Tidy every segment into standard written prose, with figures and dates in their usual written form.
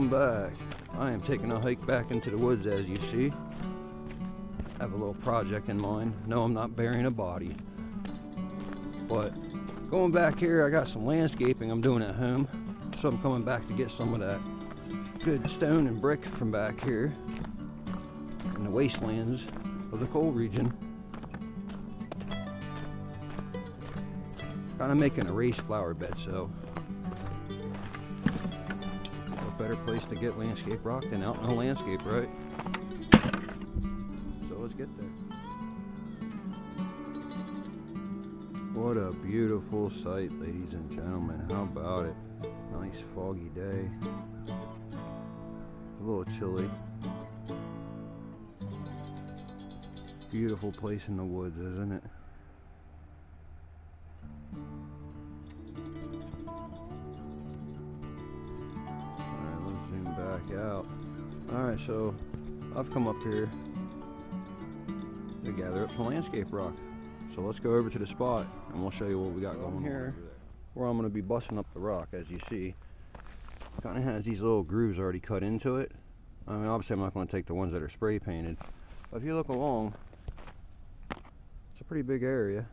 Welcome back. I am taking a hike back into the woods, as you see. I have a little project in mind. No, I'm not burying a body. But going back here, I got some landscaping I'm doing at home. So I'm coming back to get some of that good stone and brick from back here in the wastelands of the coal region. Kind of making a raised flower bed, so what better place to get landscape rock than out in the landscape, right? So let's get there. What a beautiful sight, ladies and gentlemen. How about it? Nice foggy day. A little chilly. Beautiful place in the woods, isn't it? Alright, let's zoom back out. Alright, so I've come up here to gather up some landscape rock. So let's go over to the spot and we'll show you what we got going here. Where I'm going to be busting up the rock, as you see. Kind of has these little grooves already cut into it. I mean, obviously I'm not going to take the ones that are spray painted. But if you look along, it's a pretty big area.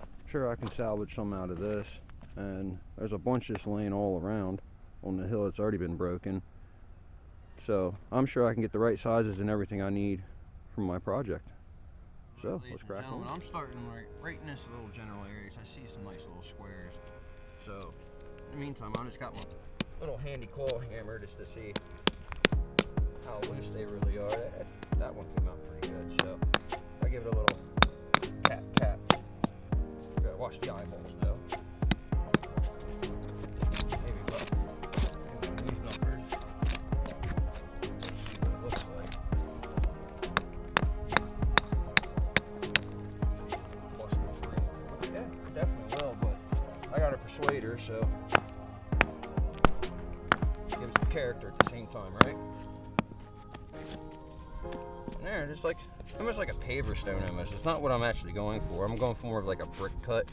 I'm sure I can salvage some out of this. And there's a bunch just laying all around on the hill. It's already been broken. So I'm sure I can get the right sizes and everything I need from my project. So let's crack on. I'm starting right in this little general areas. I see some nice little squares. So in the meantime, I just got my little handy claw hammer just to see how loose they really are. That one came out pretty good. So I give it a little tap tap. Gotta watch the eyeballs though. Maybe these numbers. Let's see what it looks like. Definitely will, but I gotta persuade her, so give it some character at the same time, right? And there, just like almost like a paver stone almost. It's not what I'm actually going for. I'm going for more of like a brick cut,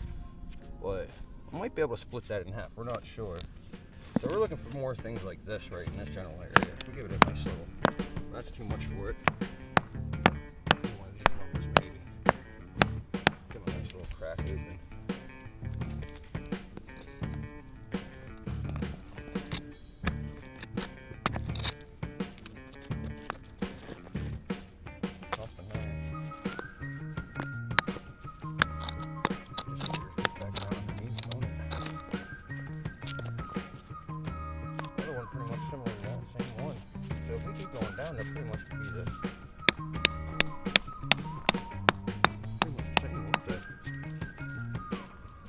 but I might be able to split that in half. We're not sure. So we're looking for more things like this right in this general area. We'll give it a nice little. That's too much for it. One of these numbers maybe. Give it a nice little crack open. That pretty much could be this. Pretty much the same with that.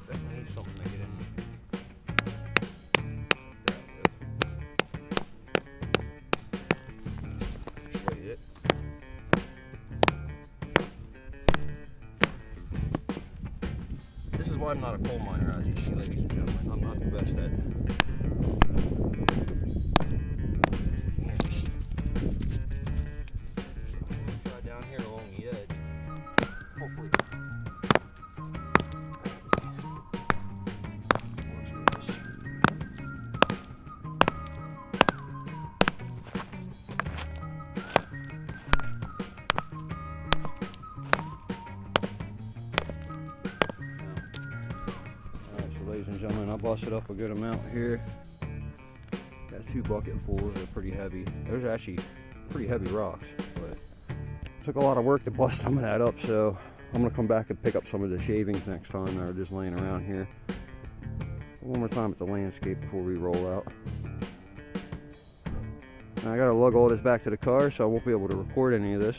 Definitely need something to get in. Persuade it. This is why I'm not a coal miner, as you see, ladies and gentlemen. I'm not the best at it. Ladies and gentlemen, I busted up a good amount here. Got 2 bucketfuls. They're pretty heavy. Those are actually pretty heavy rocks, but it took a lot of work to bust some of that up, so I'm gonna come back and pick up some of the shavings next time that are just laying around here. One more time at the landscape before we roll out. Now I gotta lug all this back to the car, so I won't be able to record any of this.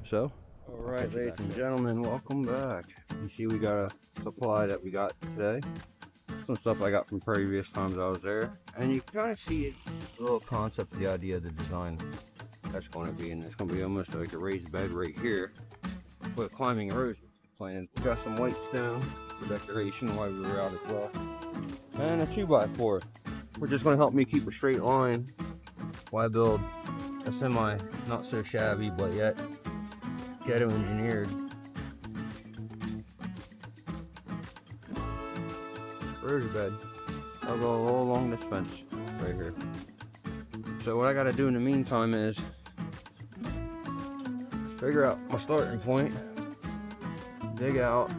So, all right, ladies and gentlemen, welcome back. You see, we got a supply that we got today. Some stuff I got from previous times I was there, and you can kind of see the little concept, the idea of the design that's going to be in. It's going to be almost like a raised bed right here with climbing roses planted. We got some white stone for decoration while we were out as well, and a 2x4, which is going to help me keep a straight line while I build a semi not so shabby but yet ghetto engineered rose bed. I'll go all along this fence right here. So what I gotta do in the meantime is figure out my starting point, dig out,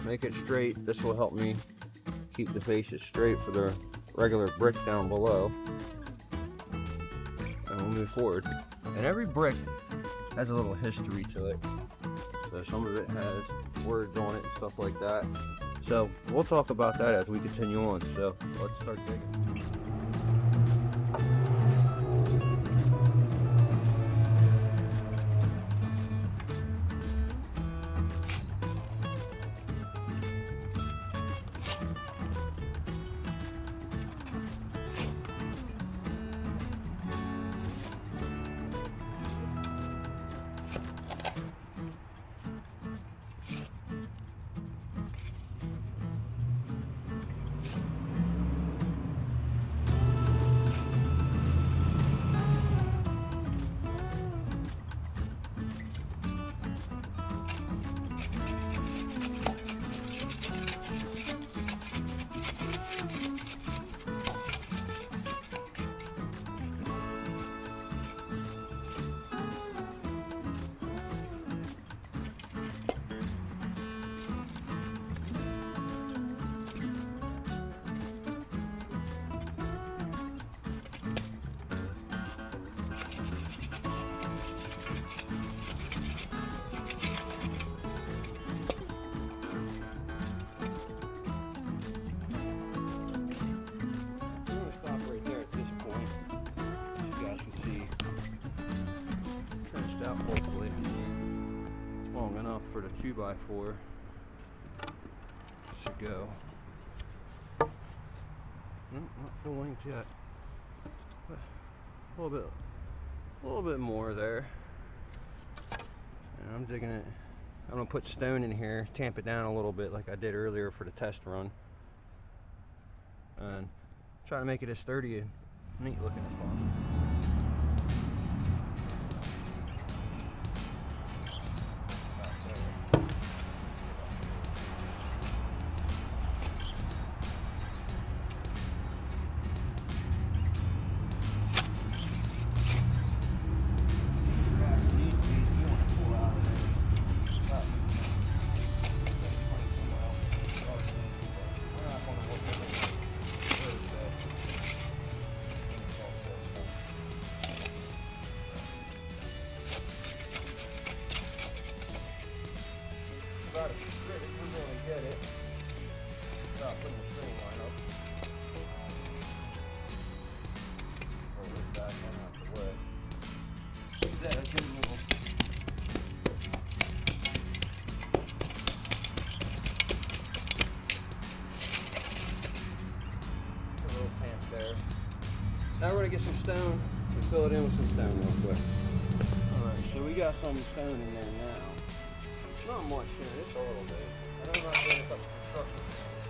make it straight. This will help me keep the faces straight for the regular brick down below. And we'll move forward. And every brick has a little history to it. So some of it has words on it and stuff like that. So we'll talk about that as we continue on. So let's start digging. Hopefully long enough for the 2x4 to go. Not full length yet, but a little bit more there. And I'm digging it. I'm gonna put stone in here, tamp it down a little bit like I did earlier for the test run, and try to make it as sturdy and neat looking as possible. About a strip, if we're going to get it without putting the string line up. Pull this back one out the way. Is that a good little? A little tamp there. Now we're going to get some stone and fill it in with some stone real quick. Alright, so we got some stone in there now. Not much here, just a little bit. I know I'm not doing a couple construction things,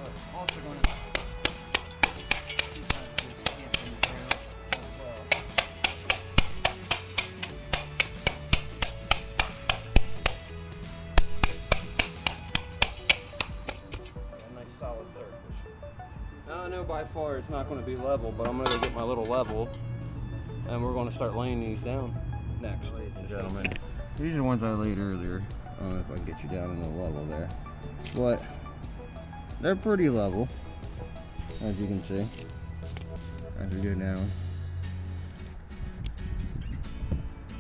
but I'm also going to keep trying to get the camp in the ground as well. A nice solid surface. Now I know by far it's not going to be level, but I'm going to go get my little level, and we're going to start laying these down next, ladies and gentlemen. These are the ones I laid earlier. I don't know if I can get you down in the level there, but they're pretty level, as you can see, as we go down.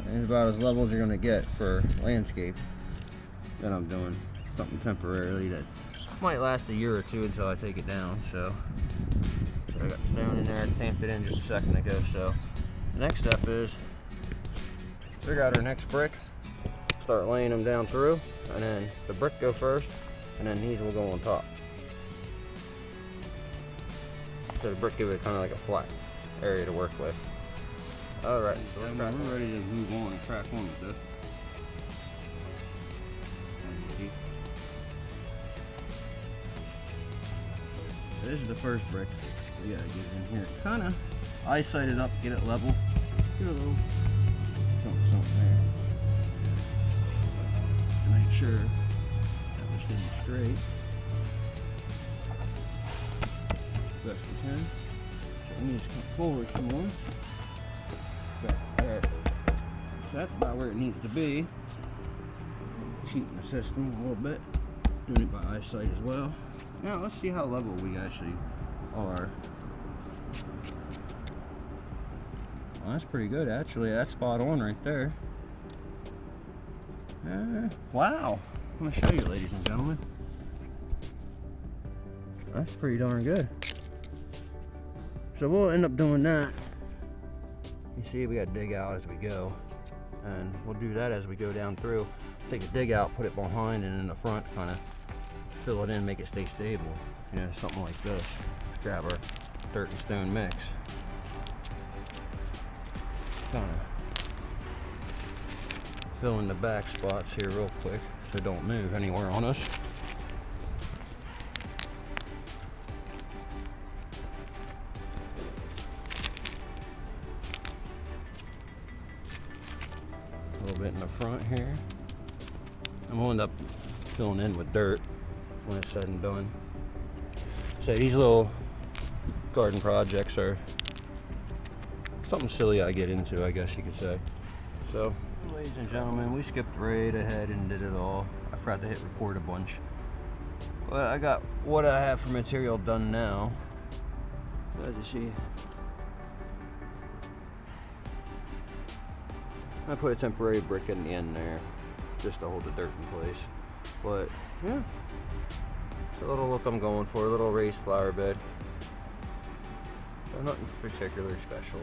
And it's about as level as you're going to get for landscape that I'm doing. Something temporarily that might last a year or two until I take it down. So I got stone in there, tamped it in just a second ago. So the next step is figure out our next brick, start laying them down through, and then the brick go first, and then these will go on top. So the brick give it kind of like a flat area to work with. Alright, so we're ready to move on and crack on with this. As you see. So this is the first brick we gotta get in here. Kind of eyesight it up, get it level. Get a little something there. To make sure that we're staying straight. Best we can. So it needs to come forward some more. But there. So that's about where it needs to be. Cheating the system a little bit. Doing it by eyesight as well. Now let's see how level we actually are. Well, that's pretty good actually. That's spot on right there. Wow. I'm going to show you, ladies and gentlemen. That's pretty darn good. So we'll end up doing that. You see, we got to dig out as we go. And we'll do that as we go down through. Take a dig out, put it behind, and in the front, kind of fill it in, make it stay stable. You know, something like this. Grab our dirt and stone mix. Kind of fill in the back spots here real quick so it don't move anywhere on us. A little bit in the front here. And we'll end up filling in with dirt when it's said and done. So these little garden projects are something silly I get into, I guess you could say. So, ladies and gentlemen, we skipped right ahead and did it all. I forgot to hit record a bunch. But I got what I have for material done now. As you see, I put a temporary brick in the end there just to hold the dirt in place. But yeah, it's a little look I'm going for, a little raised flower bed. So nothing particularly special.